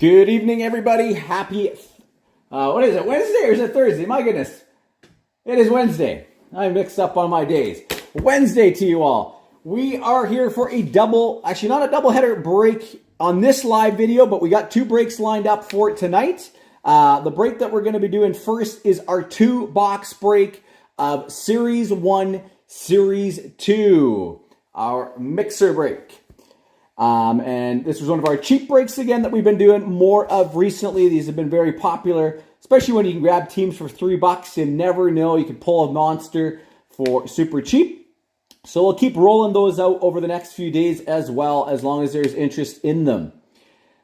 Good evening, everybody. Happy, what is it, Wednesday or is it Thursday? My goodness. It is Wednesday. I'm mixed up on my days. Wednesday to you all. We are here for a actually not a double header break on this live video, but we got two breaks lined up for tonight. The break that we're going to be doing first is our 2-box break of Series 1, Series 2, our mixer break. And this was one of our cheap breaks again that we've been doing more of recently. These have been very popular, especially when you can grab teams for $3. You never know, you can pull a monster for super cheap. So we'll keep rolling those out over the next few days as well, as long as there's interest in them.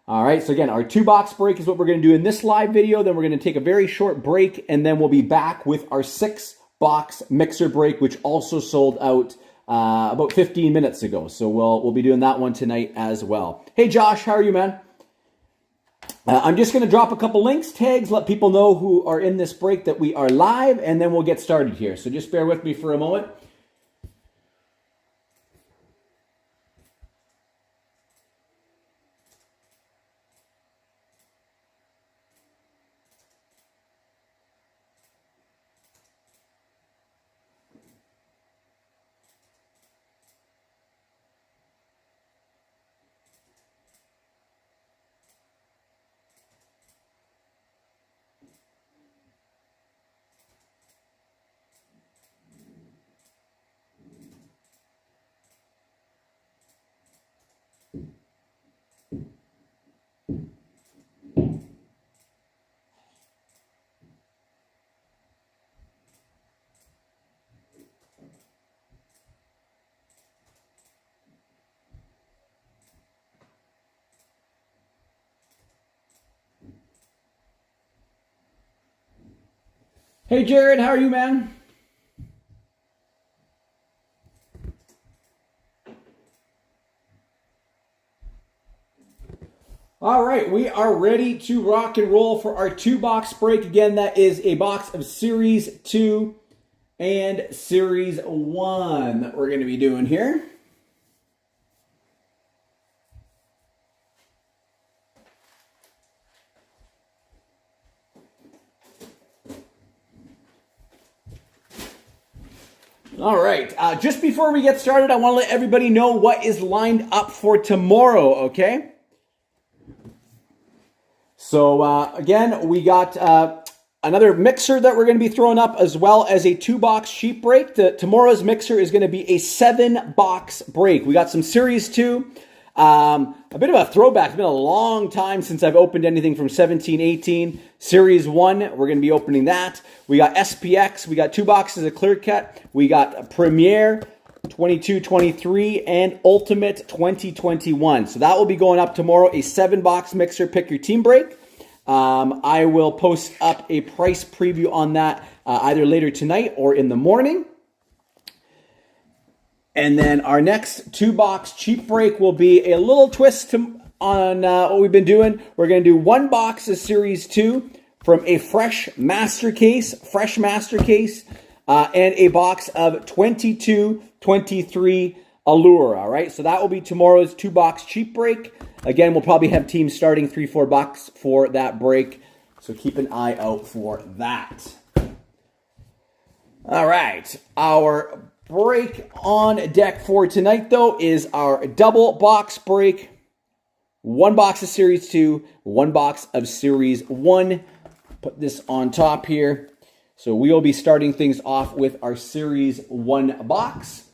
All right, so again, our 2-box break is what we're going to do in this live video. Then we're going to take a very short break, and then we'll be back with our 6-box mixer break, which also sold out about 15 minutes ago. So we'll be doing that one tonight as well. Hey, Josh, how are you, man? I'm just going to drop a couple links, tags, let people know who are in this break that we are live, and then we'll get started here. So just bear with me for a moment. Hey, Jared, how are you, man? All right, we are ready to rock and roll for our 2-box break. Again, that is a box of Series 2 and Series 1 that we're going to be doing here. All right, just before we get started, I want to let everybody know what is lined up for tomorrow, okay? So, again, we got another mixer that we're going to be throwing up, as well as a 2-box sheep break. Tomorrow's mixer is going to be a 7-box break. We got some Series 2. A bit of a throwback. It's been a long time since I've opened anything from 17-18. Series 1, we're going to be opening that. We got SPX. We got 2 boxes of Clear Cut. We got Premier 22-23 and Ultimate 2021. So that will be going up tomorrow. A 7-box mixer. Pick your team break. I will post up a price preview on that either later tonight or in the morning. And then our next 2-box cheap break will be a little twist on what we've been doing. We're going to do 1 box of Series 2 from a fresh master case, and a box of 22-23 Allure, all right? So that will be tomorrow's 2-box cheap break. Again, we'll probably have teams starting $3-4 for that break, so keep an eye out for that. All right, our break on deck for tonight, though, is our double box break. 1 box of Series 2, 1 box of Series 1. Put this on top here. So we will be starting things off with our Series 1 box.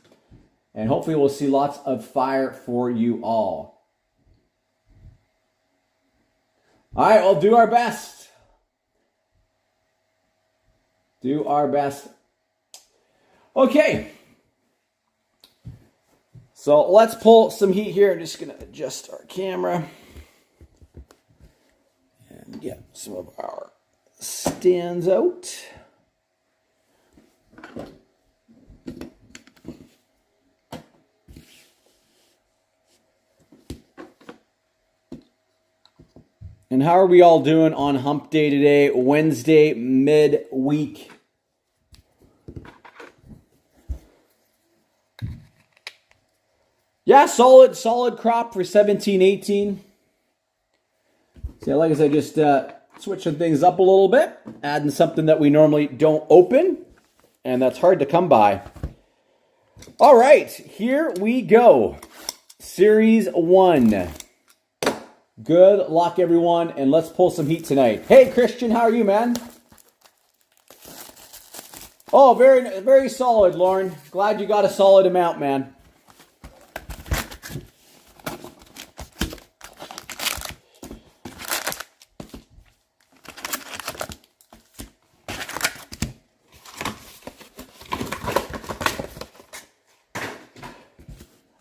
And hopefully we'll see lots of fire for you all. All right, we'll do our best. Do our best. Okay. So let's pull some heat here. I'm just going to adjust our camera and get some of our stands out. And how are we all doing on hump day today? Wednesday, midweek. Yeah, solid crop for 17-18. So like I said, just switching things up a little bit, adding something that we normally don't open, and that's hard to come by. All right, here we go. Series 1. Good luck, everyone, and let's pull some heat tonight. Hey, Christian, how are you, man? Oh, very, very solid, Lauren. Glad you got a solid amount, man.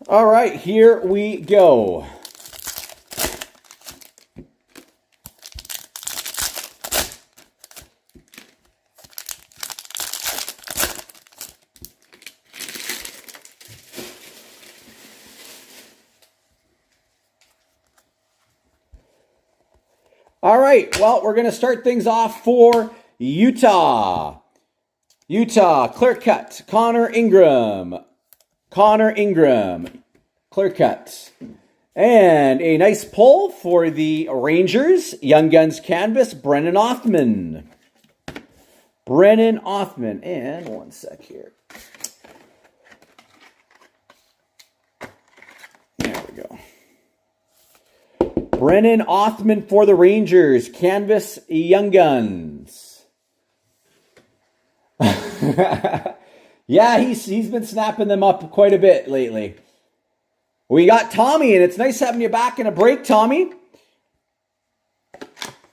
All right, here we go. All right, well, we're going to start things off for Utah. Utah, clear cut, Connor Ingram. Clear cut. And a nice pull for the Rangers, Young Guns canvas, Brennan Othmann. And one sec here. There we go. Brennan Othmann for the Rangers, canvas, Young Guns. Yeah, he's been snapping them up quite a bit lately. We got Tommy, and it's nice having you back in a break, Tommy.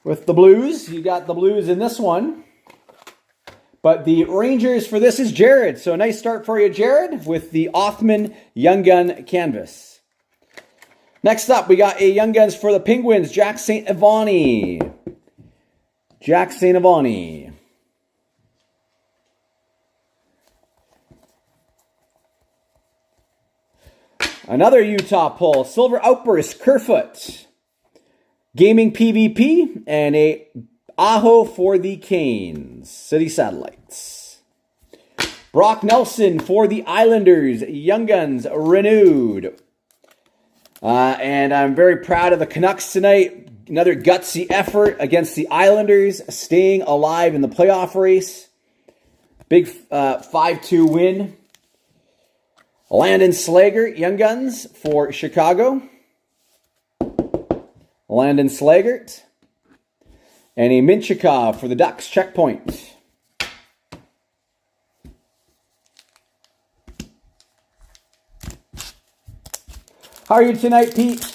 With the Blues. You got the Blues in this one. But the Rangers for this is Jared. So a nice start for you, Jared, with the Othmann Young Gun canvas. Next up, we got a Young Guns for the Penguins, Jack St. Ivany. Another Utah pull, Silver Outburst, Kerfoot. Gaming PvP, and a Aho for the Canes, City Satellites. Brock Nelson for the Islanders, Young Guns, renewed. And I'm very proud of the Canucks tonight. Another gutsy effort against the Islanders, staying alive in the playoff race. Big 5-2 win. Landon Slager, Young Guns for Chicago. Landon Slagert. And a Minchikov for the Ducks, checkpoint. How are you tonight, Pete?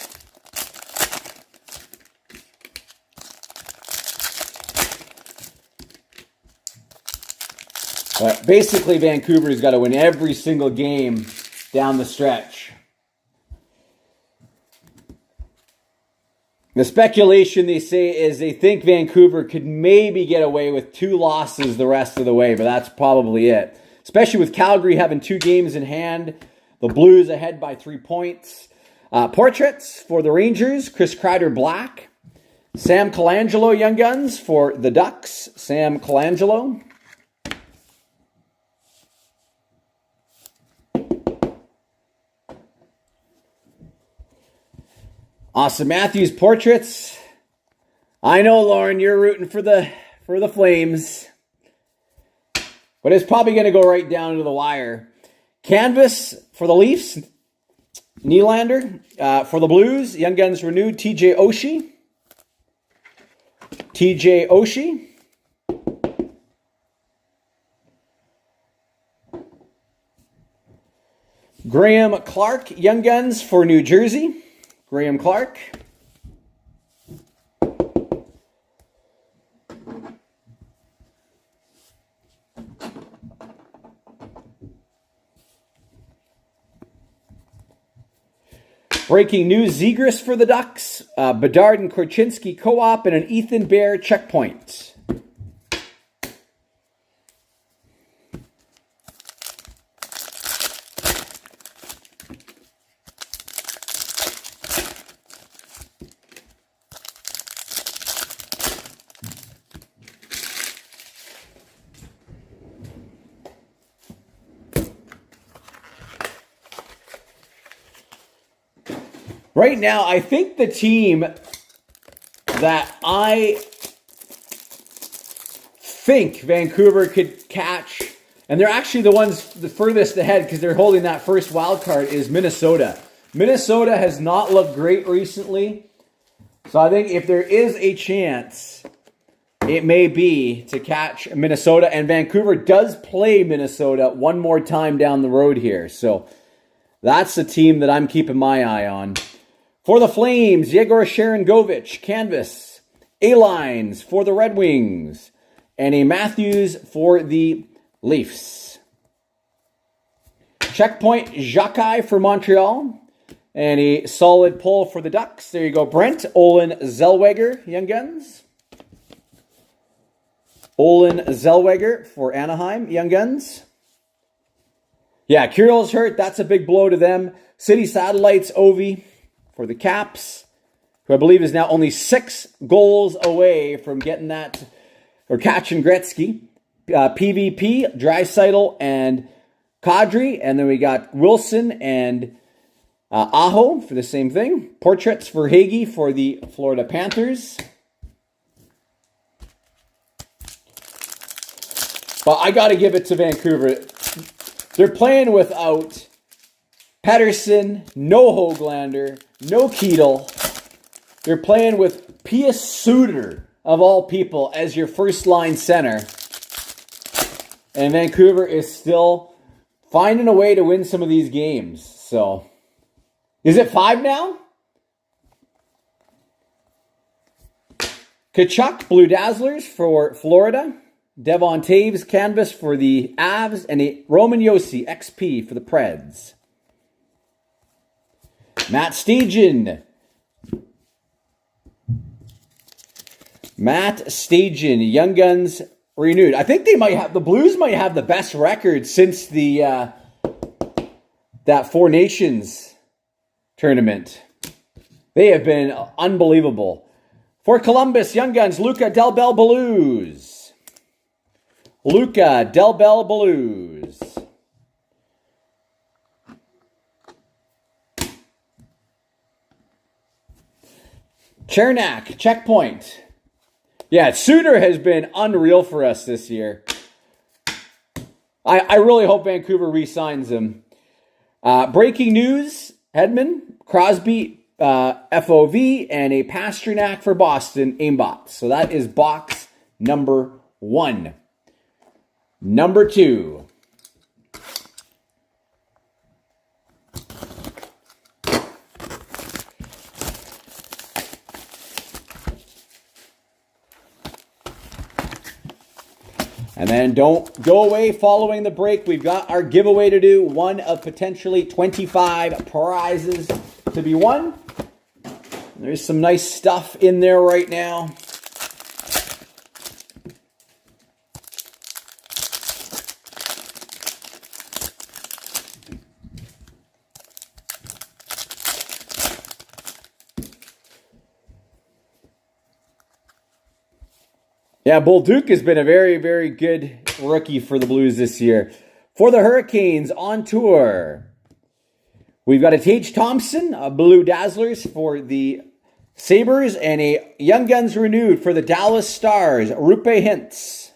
Basically, Vancouver's got to win every single game down the stretch. The speculation, they say, is they think Vancouver could maybe get away with 2 losses the rest of the way, but that's probably it. Especially with Calgary having 2 games in hand. The Blues ahead by 3 points. Portraits for the Rangers, Chris Kreider Black. Sam Colangelo, Young Guns for the Ducks, Sam Colangelo. Austin Matthews portraits. I know, Lauren, you're rooting for the Flames. But it's probably going to go right down to the wire. Canvas for the Leafs. Nylander. For the Blues, Young Guns renewed, TJ Oshie. Graham Clark, Young Guns for New Jersey. Graham Clark. Breaking news, Zegras for the Ducks. Bedard and Korchinski co-op and an Ethan Bear checkpoint. Right now, I think the team that I think Vancouver could catch, and they're actually the ones the furthest ahead because they're holding that first wild card, is Minnesota. Minnesota has not looked great recently. So I think if there is a chance, it may be to catch Minnesota. And Vancouver does play Minnesota one more time down the road here. So that's the team that I'm keeping my eye on. For the Flames, Yegor Sharangovich, canvas. A-Lines for the Red Wings. And a Matthews for the Leafs. Checkpoint, Jacques for Montreal. And a solid pull for the Ducks. There you go, Brent. Olin Zellweger, Young Guns. Olin Zellweger for Anaheim, Young Guns. Yeah, Kirill's hurt. That's a big blow to them. City Satellites, Ovi for the Caps, who I believe is now only 6 goals away from getting that, or catching Gretzky. PvP, Draisaitl, and Kadri. And then we got Wilson and Aho for the same thing. Portraits for Hagee for the Florida Panthers. But I got to give it to Vancouver. They're playing without Pettersson, no Höglander, no Keedle. They're playing with Pius Suter, of all people, as your first line center. And Vancouver is still finding a way to win some of these games. So, is it 5 now? Kachuk, Blue Dazzlers for Florida. Devon Taves, canvas for the Avs. And a Roman Josi, XP for the Preds. Matt Stajan. Young Guns renewed. I think the Blues might have the best record since the that Four Nations tournament. They have been unbelievable. For Columbus, Young Guns, Luca Del Bel Blues. Luca Del Bel Blues. Chernak, checkpoint. Yeah, Suter has been unreal for us this year. I really hope Vancouver re-signs him. Breaking news, Hedman, Crosby, FOV, and a Pasternak for Boston, aimbot. So that is box number 1. Number 2. And then don't go away following the break. We've got our giveaway to do. One of potentially 25 prizes to be won. There's some nice stuff in there right now. Yeah, Bolduc has been a very, very good rookie for the Blues this year. For the Hurricanes on tour, we've got a Tage Thompson, a Blue Dazzlers for the Sabres, and a Young Guns renewed for the Dallas Stars, Rupe Hintz.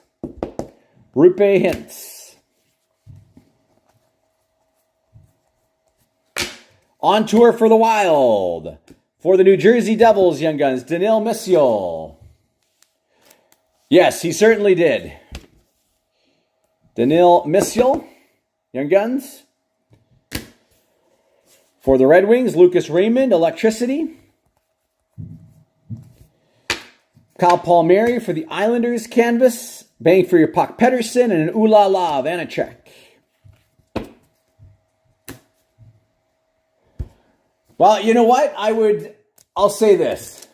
On tour for the Wild, for the New Jersey Devils, Young Guns, Daniil Missiol. Yes, he certainly did. Daniil Missiol, Young Guns. For the Red Wings, Lucas Raymond, Electricity. Kyle Palmieri for the Islanders, canvas. Bang for your puck, Pettersson, and an Ooh La La, Vanacek. Well, you know what? I'll say this.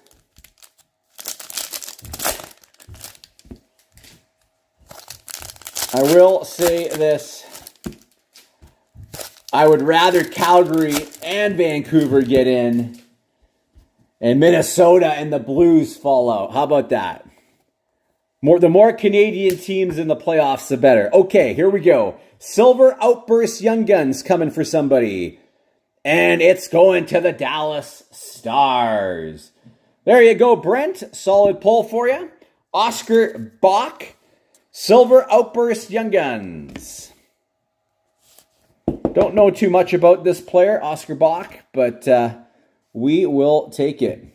I will say this. I would rather Calgary and Vancouver get in and Minnesota and the Blues fall out. How about that? The more Canadian teams in the playoffs, the better. Okay, here we go. Silver Outburst Young Guns coming for somebody. And it's going to the Dallas Stars. There you go, Brent. Solid pull for you. Oscar Bach, Silver Outburst Young Guns. Don't know too much about this player, Oscar Bach, but we will take it.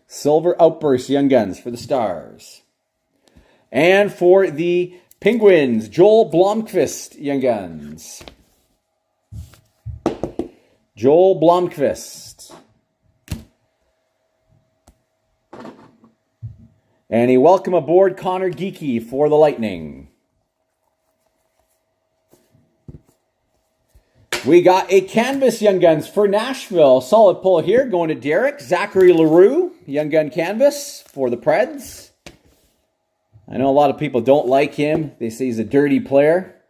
Silver Outburst Young Guns for the Stars. And for the Penguins, Joel Blomqvist Young Guns. Joel Blomqvist. And a welcome aboard Connor Geekie for the Lightning. We got a canvas Young Guns for Nashville. Solid pull here going to Derek. Zachary LaRue, Young Gun canvas for the Preds. I know a lot of people don't like him. They say he's a dirty player.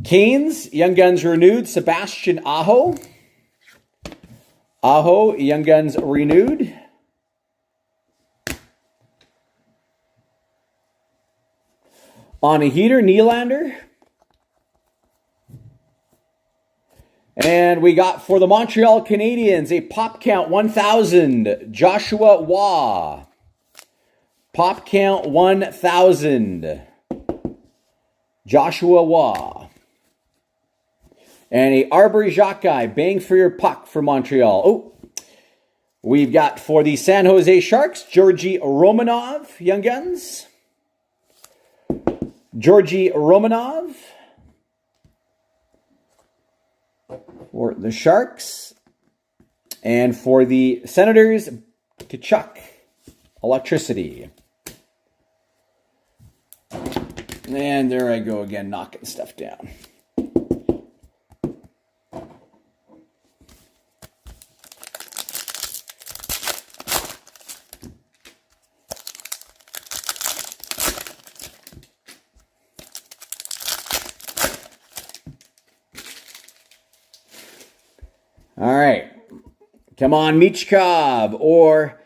Canes, Young Guns renewed. Sebastian Aho. Aho, Young Guns renewed. On a heater, Nylander. And we got for the Montreal Canadiens a pop count 1,000, Joshua Waugh. Pop count 1,000, Joshua Waugh. And a Arbery Jacquet, bang for your puck for Montreal. Oh, we've got for the San Jose Sharks, Georgi Romanov, Young Guns. Georgi Romanov for the Sharks. And for the Senators, Tkachuk, Electricity. And there I go again, knocking stuff down. All right. Come on, Michkov or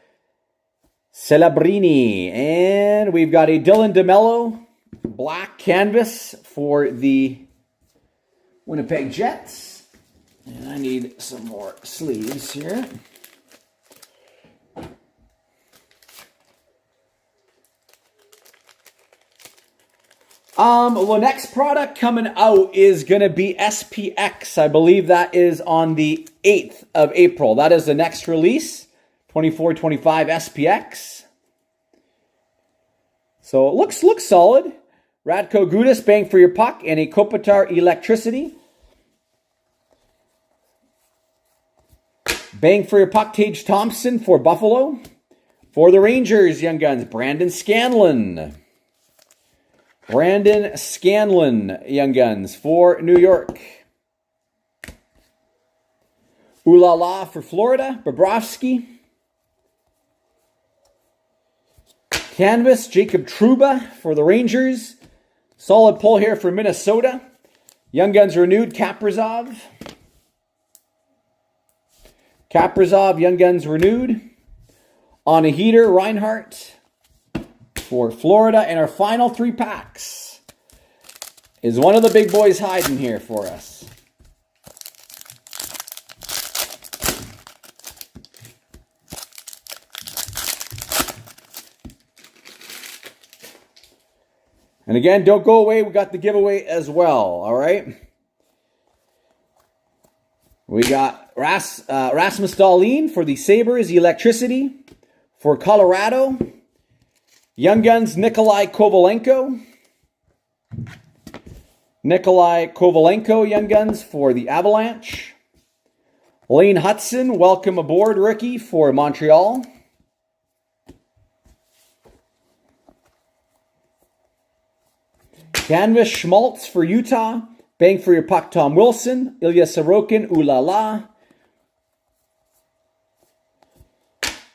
Celebrini. And we've got a Dylan DeMello black canvas for the Winnipeg Jets. And I need some more sleeves here. The next product coming out is going to be SPX. I believe that is on the 8th of April. That is the next release, 24-25 SPX. So it looks solid. Radko Gudas, bang for your puck, and a Kopitar Electricity. Bang for your puck, Tage Thompson for Buffalo. For the Rangers, Young Guns, Brandon Scanlon. Brandon Scanlon, Young Guns, for New York. Ooh La La for Florida, Bobrovsky. Canvas, Jacob Trouba for the Rangers. Solid pull here for Minnesota. Young Guns renewed, Kaprizov. Kaprizov, Young Guns renewed. On a heater, Reinhardt for Florida. And our final 3 packs is one of the big boys hiding here for us. And again, don't go away. We got the giveaway as well, all right? We got Rasmus Dahlin for the Sabres, Electricity. For Colorado, Young Guns, Nikolai Kovalenko. Nikolai Kovalenko, Young Guns, for the Avalanche. Lane Hudson, welcome aboard, rookie, for Montreal. Canvas Schmaltz for Utah. Bang for your puck, Tom Wilson. Ilya Sorokin, Ooh La La.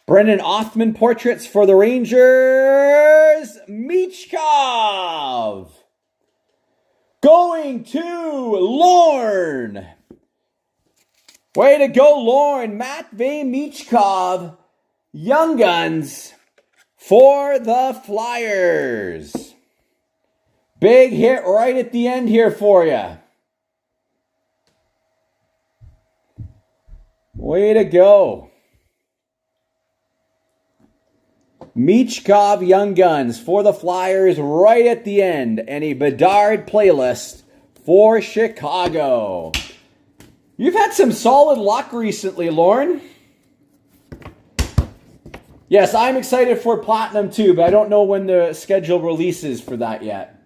Brendan Othman portraits for the Rangers. Michkov. Going to Lorne. Way to go, Lorne. Matvey Michkov. Young Guns for the Flyers. Big hit right at the end here for you. Way to go. Michkov Young Guns for the Flyers right at the end. And a Bedard playlist for Chicago. You've had some solid luck recently, Lauren. Yes, I'm excited for Platinum too, but I don't know when the schedule releases for that yet.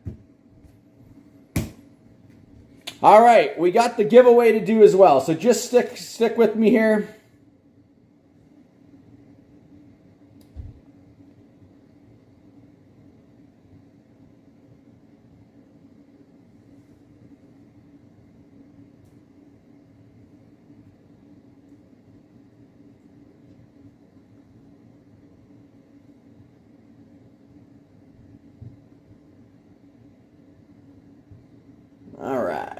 All right, we got the giveaway to do as well, so just stick with me here. All right.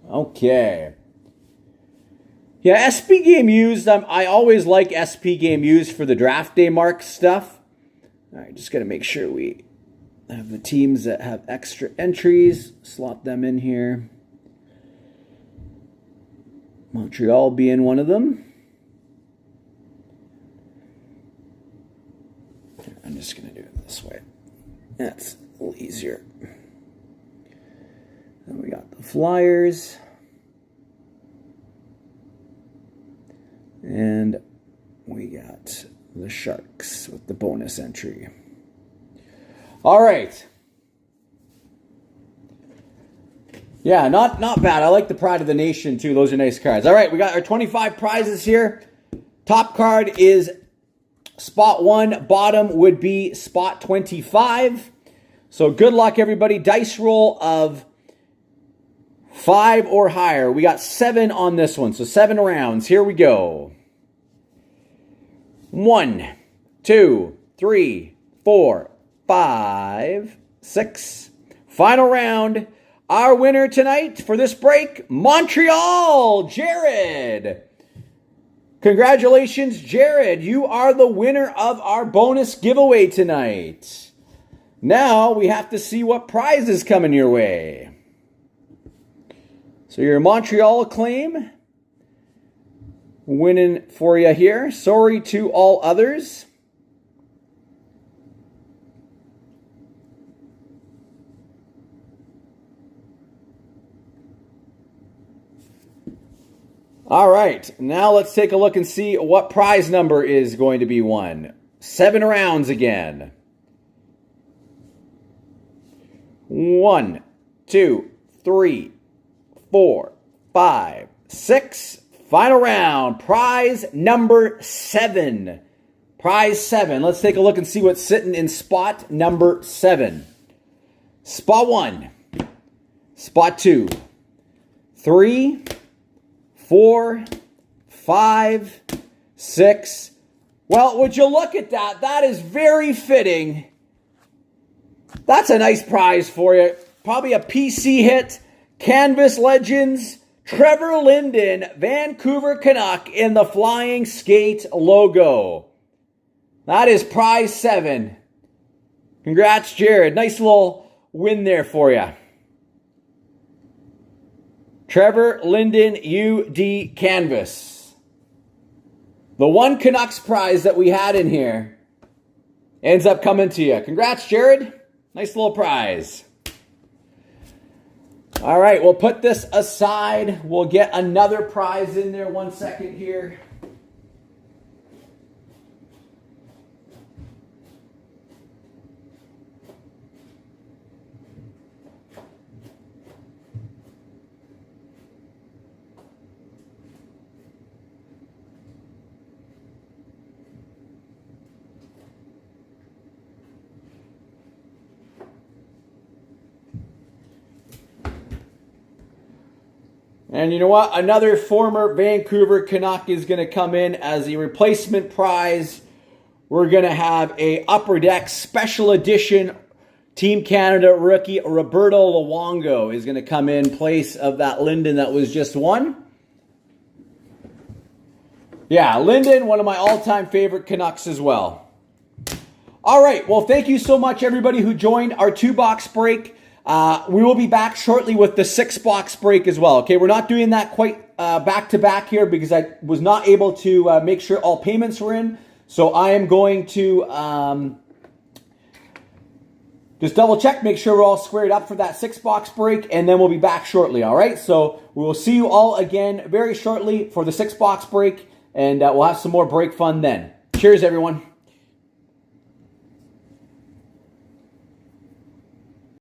Okay. Yeah, SP Game Used. I always like SP Game Used for the draft day mark stuff. All right, just got to make sure we have the teams that have extra entries. Slot them in here. Montreal being one of them. I'm just going to do it this way. That's a little easier. Then we got the Flyers. And we got the Sharks with the bonus entry. All right. Yeah, not bad. I like the Pride of the Nation too. Those are nice cards. All right, we got our 25 prizes here. Top card is spot 1. Bottom would be spot 25. So good luck, everybody. Dice roll of 5 or higher. We got 7 on this one, so 7 rounds. Here we go. 1, 2, 3, 4, 5, 6. Final round. Our winner tonight for this break, Montreal, Jared. Congratulations, Jared. You are the winner of our bonus giveaway tonight. Now we have to see what prize is coming your way. So your Montreal claim winning for you here. Sorry to all others. All right, now let's take a look and see what prize number is going to be won. 7 rounds again. 1, 2, 3, 4, 5, 6. Final round. Prize number 7. Prize 7. Let's take a look and see what's sitting in spot number 7. Spot 1. Spot 2. 3. 4, 5, 6. Well, would you look at that? That is very fitting. That's a nice prize for you. Probably a PC hit. Canvas Legends, Trevor Linden, Vancouver Canuck in the Flying Skate logo. That is prize 7. Congrats, Jared. Nice little win there for you. Trevor Linden UD Canvas. The one Canucks prize that we had in here ends up coming to you. Congrats, Jared. Nice little prize. All right, we'll put this aside. We'll get another prize in there. 1 second here. And you know what? Another former Vancouver Canuck is going to come in as a replacement prize. We're going to have a Upper Deck Special Edition Team Canada rookie Roberto Luongo is going to come in place of that Linden that was just won. Yeah, Linden, one of my all-time favorite Canucks as well. All right, well, thank you so much, everybody who joined our 2-box break. We will be back shortly with the 6-box break as well. Okay, we're not doing that quite back-to-back here because I was not able to make sure all payments were in. So I am going to just double-check, make sure we're all squared up for that 6-box break, and then we'll be back shortly, all right? So we will see you all again very shortly for the 6-box break, and we'll have some more break fun then. Cheers, everyone.